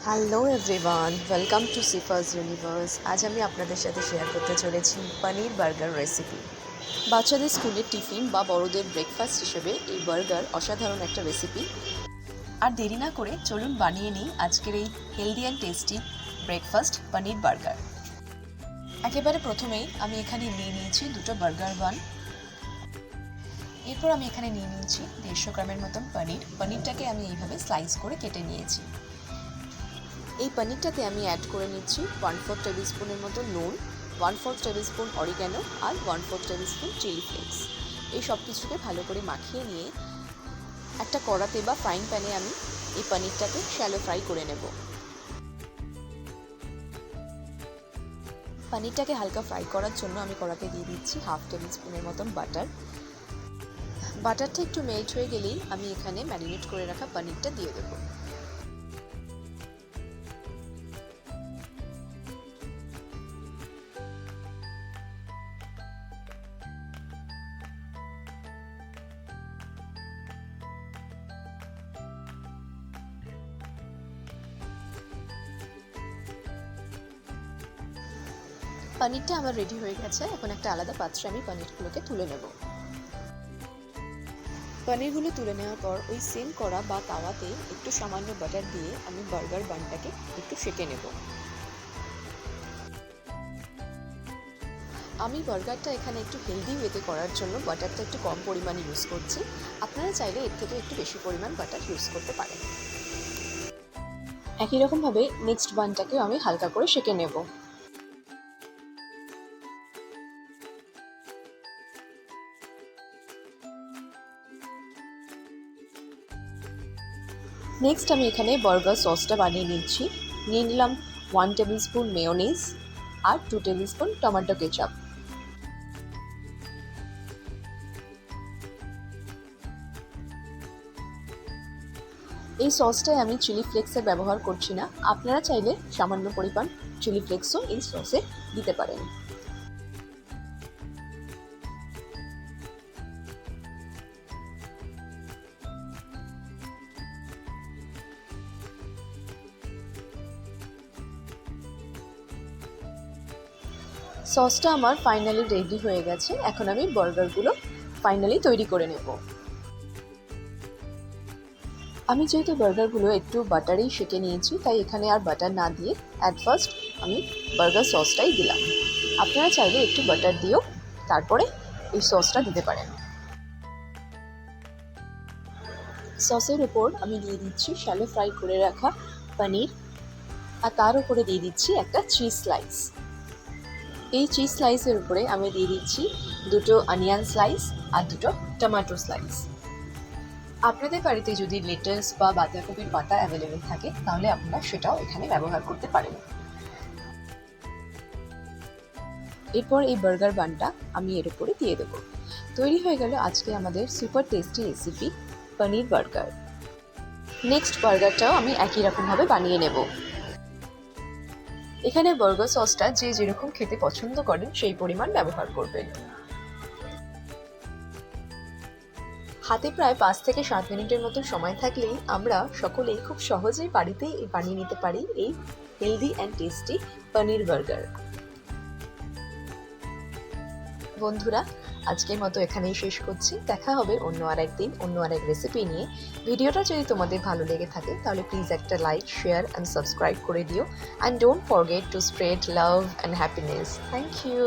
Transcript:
Hello everyone, welcome to Sifas universe. আজ আমি আপনাদের সাথে শেয়ার করতে চলেছি পনির বার্গার রেসিপি। বাচ্চাদের স্কুলের টিফিন বা বড়দের ব্রেকফাস্ট হিসেবে এই বার্গার অসাধারণ একটা রেসিপি। আর দেরি না করে চলুন বানিয়ে নিই আজকের এই healthy and tasty breakfast paneer burger. একেবারে প্রথমেই আমি এখানে নিয়ে নিয়েছি দুটো বার্গার বান। এরপর আমি এখানে নিয়ে নিয়েছি 150 গ্রামের মতন পনিরটাকে আমি এইভাবে স্লাইস করে কেটে নিয়েছি। এই পনিরটাতে আমি অ্যাড করে নিচ্ছি 1/4 টেবিল স্পুনের মতো নুন, 1/4 টেবিল স্পুন অরিগ্যানো আর 1/4 টেবিল স্পুন চিলি ফ্লেক্স। এই সব কিছুকে ভালো করে মাখিয়ে নিয়ে একটা কড়াতে বা ফ্রাইং প্যানে আমি এই পনিরটাকে শ্যালো ফ্রাই করে নেব। পনিরটাকে হালকা ফ্রাই করার জন্য আমি কড়াতে দিয়ে দিচ্ছি 1/2 টেবিল স্পুনের মতন বাটার। বাটারটা একটু মেল্ট হয়ে গেলেই আমি এখানে ম্যারিনেট করে রাখা পনিরটা দিয়ে দেবো। পনিরটা আমার রেডি হয়ে গেছে। এখন একটা আলাদা পাত্রে আমি পনিরগুলোকে তুলে নেব। পনিরগুলো তুলে নেওয়ার পর ওই সেম কড়া বা তাওয়াতে একটু সামান্য বাটার দিয়ে আমি বার্গার বানটাকে একটু সেঁকে নেব। আমি বার্গারটা এখানে একটু হেলদি ওয়েতে করার জন্য বাটারটা একটু কম পরিমাণে ইউজ করছি। আপনারা চাইলে এর থেকে একটু বেশি পরিমাণ বাটার ইউজ করতে পারেন। একই রকমভাবে নেক্সট বানটাকেও আমি হালকা করে সেঁকে নেব। নেক্সট আমি এখানে বার্গার সসটা বানিয়ে নিচ্ছি। নিয়ে নিলাম 1 টেবিল স্পুন মেয়োনিজ আর 2 টেবিল স্পুন টমেটো কেচাপ। এই সসটায় আমি চিলি ফ্লেক্সের ব্যবহার করছি না। আপনারা চাইলে সামান্য পরিমাণ চিলি ফ্লেক্সও এই সসে দিতে পারেন। সসটা আমার ফাইনালি রেডি হয়ে গেছে। এখন আমি বার্গারগুলো ফাইনালি তৈরি করে নেব। আমি যেহেতু বার্গারগুলো একটু বাটারেই সেঁকে নিয়েছি, তাই এখানে আর বাটার না দিয়ে অ্যাট ফার্স্ট আমি বার্গার সসটাই দিলাম। আপনারা চাইলে একটু বাটার দিয়েও তারপরে এই সসটা দিতে পারেন। সসের উপর আমি দিয়ে দিচ্ছি শ্যালো ফ্রাই করে রাখা পনির, আর তার উপরে দিয়ে দিচ্ছি একটা চিজ স্লাইস। এই চিজ স্লাইসের উপরে আমি দিয়ে দিচ্ছি দুটো অনিয়ন স্লাইস আর দুটো টমেটো স্লাইস। আপনাদের বাড়িতে যদি লেটাস বা বাঁধাকপির পাতা অ্যাভেলেবেল থাকে তাহলে আপনারা সেটাও এখানে ব্যবহার করতে পারেন। এরপর এই বার্গার বানটা আমি এর উপরে দিয়ে দেবো। তৈরি হয়ে গেল আজকে আমাদের সুপার টেস্টি রেসিপি পনির বার্গার। নেক্সট বার্গারটাও আমি একই রকমভাবে বানিয়ে নেব। এখানে বার্গার সসটা যে যেরকম খেতে পছন্দ করেন সেই পরিমাণ ব্যবহার করবেন। হাতে প্রায় 5 থেকে 7 মিনিটের মতো সময় থাকলেই আমরা সকলেই খুব সহজেই বাড়িতেই বানিয়ে নিতে পারি এই healthy and tasty paneer burger. বন্ধুরা, আজকের মতো এখানেই শেষ করছি। দেখা হবে অন্য আরেকদিন অন্য আরেক রেসিপি নিয়ে। ভিডিওটা যদি তোমাদের ভালো লেগে থাকে তাহলে প্লিজ একটা লাইক, শেয়ার অ্যান্ড সাবস্ক্রাইব করে দিও। And don't forget to spread love and happiness. Thank you.